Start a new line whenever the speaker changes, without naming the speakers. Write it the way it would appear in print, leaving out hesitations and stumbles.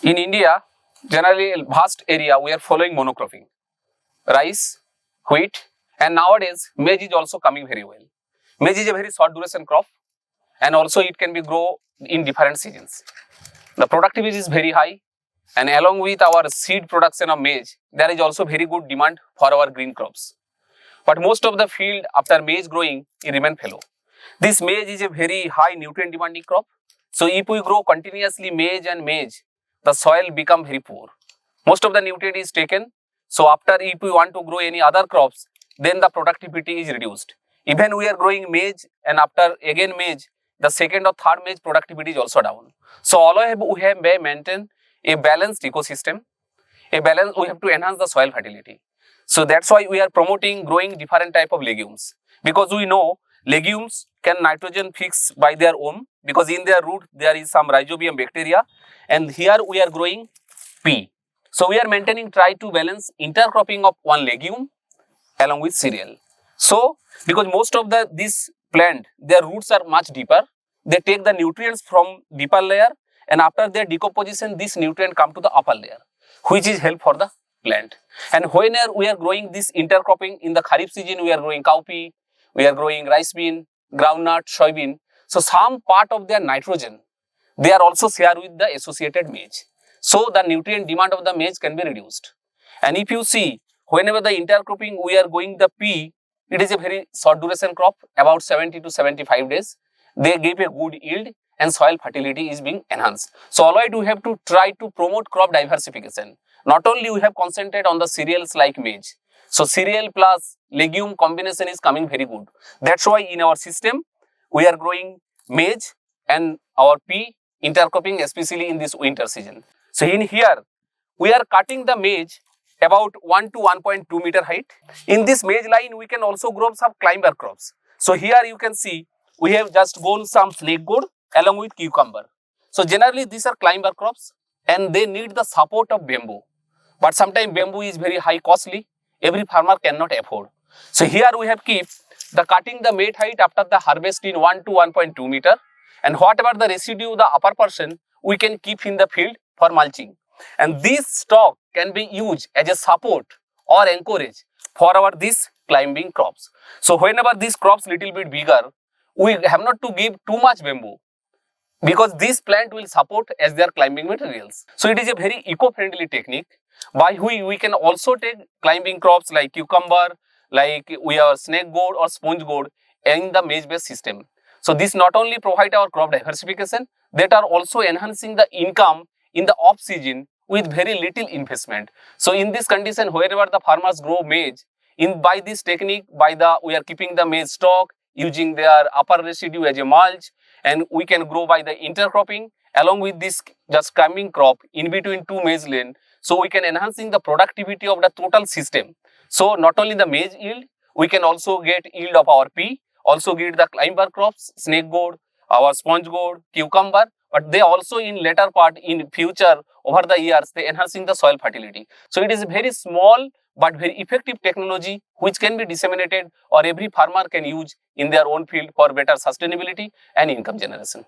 In India, generally a vast area we are following monocropping. Rice, wheat, and nowadays maize is also coming very well. Maize is a very short duration crop and also it can be grown in different seasons. The productivity is very high, and along with our seed production of maize, there is also very good demand for our green crops. But most of the field after maize growing, it remain fallow. This maize is a very high nutrient demanding crop. So if we grow continuously maize and maize, the soil become very poor. Most of the nutrient is taken. So after if we want to grow any other crops, then the productivity is reduced. Even we are growing maize and after again maize, the second or third maize productivity is also down. So always we have to maintain a balanced ecosystem. We have to enhance the soil fertility. So that's why we are promoting growing different type of legumes, because we know legumes can nitrogen fix by their own, because in their root there is some rhizobium bacteria, and here we are growing pea. So we are try to balance intercropping of one legume along with cereal. So because most of this plant, their roots are much deeper, they take the nutrients from deeper layer, and after their decomposition this nutrient come to the upper layer, which is help for the plant. And whenever we are growing this intercropping in the Kharif season, we are growing cowpea, we are growing rice bean, groundnut, soybean. So some part of their nitrogen, they are also shared with the associated maize. So the nutrient demand of the maize can be reduced. And if you see, whenever the intercropping we are going the pea, it is a very short duration crop, about 70 to 75 days. They give a good yield and soil fertility is being enhanced. So always we have to try to promote crop diversification. Not only we have concentrated on the cereals like maize. So cereal plus legume combination is coming very good. That's why in our system, we are growing maize and our pea intercropping, especially in this winter season. So in here, we are cutting the maize about 1 to 1.2 meter height. In this maize line, we can also grow some climber crops. So here you can see, we have just grown some snake gourd along with cucumber. So generally these are climber crops and they need the support of bamboo. But sometimes bamboo is very high costly, every farmer cannot afford. So here we have keep the cutting the mate height after the harvest in 1 to 1.2 meter, and whatever the residue, the upper portion, we can keep in the field for mulching. And this stalk can be used as a support or anchorage for our these climbing crops. So whenever these crops little bit bigger, we have not to give too much bamboo, because this plant will support as their climbing materials. So it is a very eco-friendly technique by which we can also take climbing crops like cucumber, like we have snake gourd or sponge gourd in the maize-based system. So this not only provide our crop diversification, that are also enhancing the income in the off-season with very little investment. So in this condition, wherever the farmers grow maize, by this technique, we are keeping the maize stock, using their upper residue as a mulch, and we can grow by the intercropping along with this just climbing crop in between two maize lane. So we can enhancing the productivity of the total system. So not only the maize yield, we can also get yield of our pea, also get the climber crops, snake gourd, our sponge gourd, cucumber, but they also in later part in future over the years, they enhancing the soil fertility. So it is a very small but very effective technology which can be disseminated or every farmer can use in their own field for better sustainability and income generation.